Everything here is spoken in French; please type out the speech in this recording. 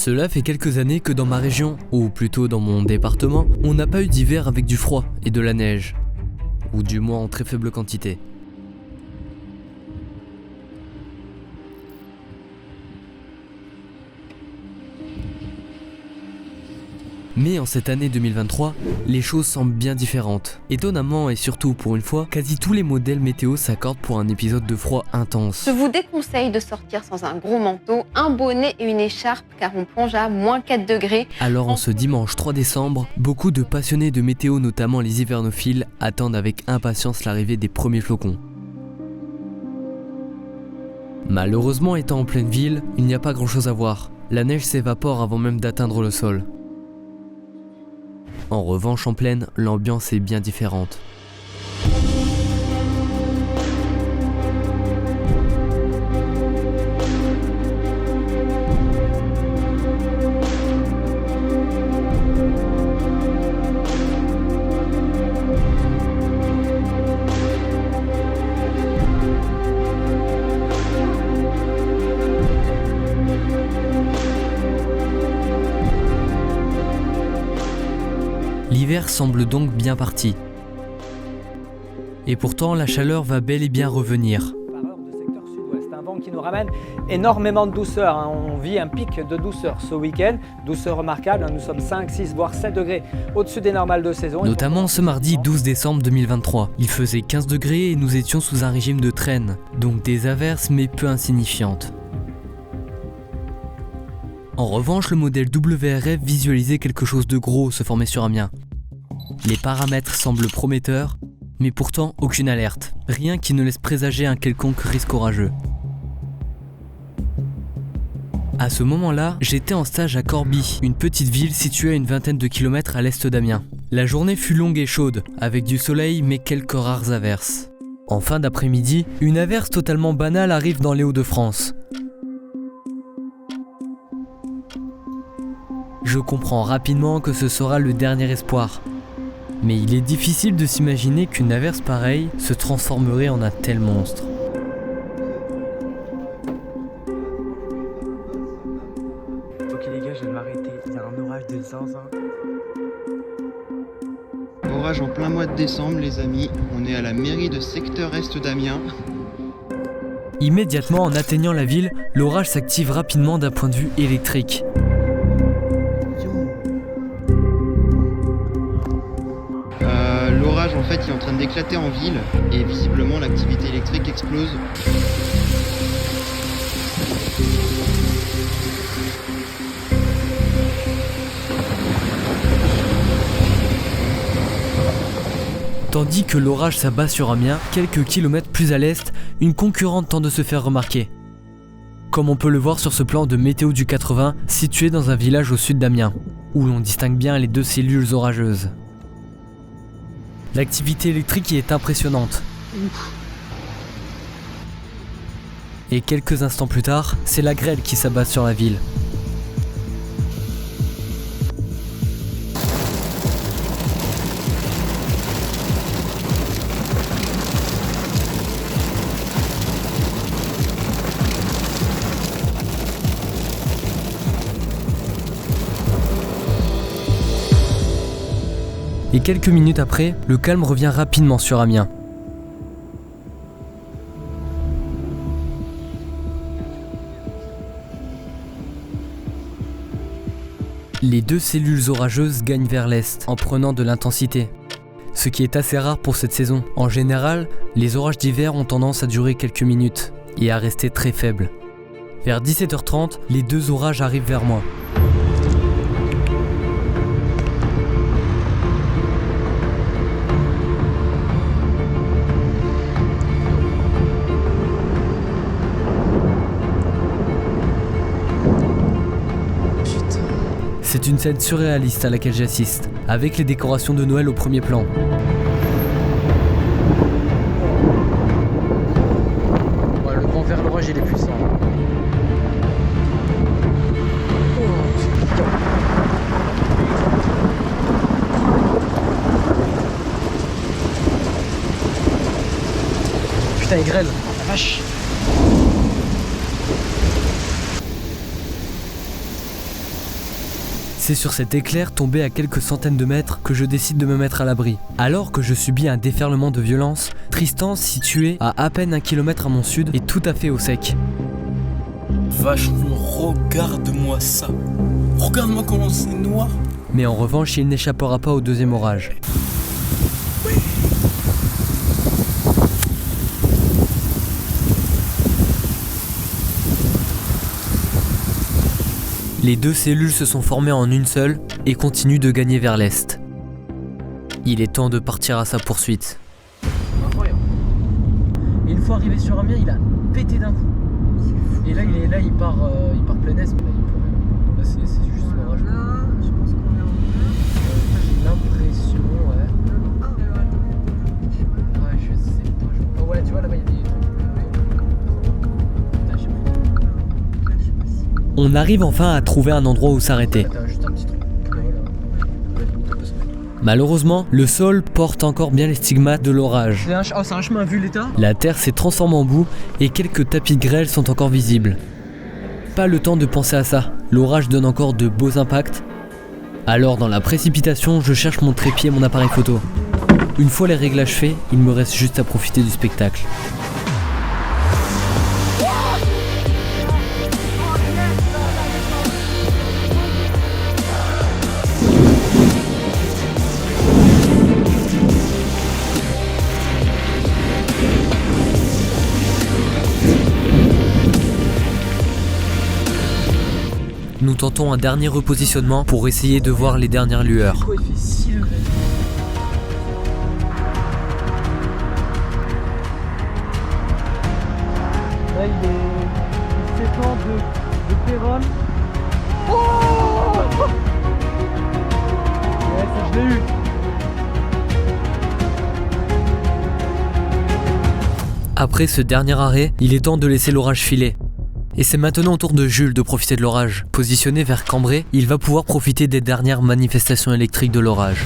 Cela fait quelques années que dans ma région, ou plutôt dans mon département, on n'a pas eu d'hiver avec du froid et de la neige. Ou du moins en très faible quantité. Mais en cette année 2023, les choses semblent bien différentes. Étonnamment et surtout pour une fois, quasi tous les modèles météo s'accordent pour un épisode de froid intense. Je vous déconseille de sortir sans un gros manteau, un bonnet et une écharpe car on plonge à moins 4 degrés. Alors en ce dimanche 3 décembre, beaucoup de passionnés de météo, notamment les hivernophiles, attendent avec impatience l'arrivée des premiers flocons. Malheureusement, étant en pleine ville, il n'y a pas grand chose à voir. La neige s'évapore avant même d'atteindre le sol. En revanche, en plaine, l'ambiance est bien différente. L'hiver semble donc bien parti. Et pourtant, la chaleur va bel et bien revenir. Par heure de secteur sud-ouest, un vent qui nous ramène énormément de douceur. On vit un pic de douceur ce week-end, douceur remarquable. Nous sommes 5, 6, voire 7 degrés au-dessus des normales de saison. Notamment ce mardi 12 décembre 2023. Il faisait 15 degrés et nous étions sous un régime de traîne, donc des averses mais peu insignifiantes. En revanche, le modèle WRF visualisait quelque chose de gros se former sur Amiens. Les paramètres semblent prometteurs, mais pourtant aucune alerte. Rien qui ne laisse présager un quelconque risque orageux. À ce moment-là, j'étais en stage à Corbie, une petite ville située à une vingtaine de kilomètres à l'est d'Amiens. La journée fut longue et chaude, avec du soleil mais quelques rares averses. En fin d'après-midi, une averse totalement banale arrive dans les Hauts-de-France. Je comprends rapidement que ce sera le dernier espoir. Mais il est difficile de s'imaginer qu'une averse pareille se transformerait en un tel monstre. Ok les gars, je vais m'arrêter. Il y a un orage de zinzin. Orage en plein mois de décembre les amis. On est à la mairie de secteur est d'Amiens. Immédiatement en atteignant la ville, l'orage s'active rapidement d'un point de vue électrique. L'orage en fait il est en train d'éclater en ville et visiblement l'activité électrique explose. Tandis que l'orage s'abat sur Amiens, quelques kilomètres plus à l'est, une concurrente tente de se faire remarquer. Comme on peut le voir sur ce plan de météo du 80, situé dans un village au sud d'Amiens, où l'on distingue bien les deux cellules orageuses. L'activité électrique y est impressionnante. Et quelques instants plus tard, c'est la grêle qui s'abat sur la ville. Et quelques minutes après, le calme revient rapidement sur Amiens. Les deux cellules orageuses gagnent vers l'est en prenant de l'intensité, ce qui est assez rare pour cette saison. En général, les orages d'hiver ont tendance à durer quelques minutes et à rester très faibles. Vers 17h30, les deux orages arrivent vers moi. C'est une scène surréaliste à laquelle j'assiste, avec les décorations de Noël au premier plan. Ouais, le vent vers l'orage, il est puissant. Putain, il grêle. La vache. C'est sur cet éclair tombé à quelques centaines de mètres que je décide de me mettre à l'abri. Alors que je subis un déferlement de violence, Tristan, situé à peine 1 kilomètre à mon sud, est tout à fait au sec. Vachement, regarde-moi ça. Regarde-moi comment c'est noir. Mais en revanche, il n'échappera pas au deuxième orage. Les deux cellules se sont formées en une seule et continuent de gagner vers l'est. Il est temps de partir à sa poursuite. Incroyable. Et une fois arrivé sur Amiens, il a pété d'un coup. Et là, il part plein est, mais là, là c'est juste l'orage. Là, je pense qu'on est en J'ai l'impression, ouais. Ouais, je sais pas. Ah ouais, tu vois, là-bas, il y a des trucs. Putain, j'ai pris. On arrive enfin à trouver un endroit où s'arrêter. T'as juste un petit truc. Malheureusement, le sol porte encore bien les stigmates de l'orage. C'est un chemin vu l'état. La terre s'est transformée en boue et quelques tapis de grêle sont encore visibles. Pas le temps de penser à ça, l'orage donne encore de beaux impacts. Alors dans la précipitation, je cherche mon trépied et mon appareil photo. Une fois les réglages faits, il me reste juste à profiter du spectacle. Nous tentons un dernier repositionnement pour essayer de voir les dernières lueurs. Il fait 6 degrés. Là, il s'étend de Péronne. Oh ouais, ça je l'ai eu. Après ce dernier arrêt, il est temps de laisser l'orage filer. Et c'est maintenant au tour de Jules de profiter de l'orage. Positionné vers Cambrai, il va pouvoir profiter des dernières manifestations électriques de l'orage.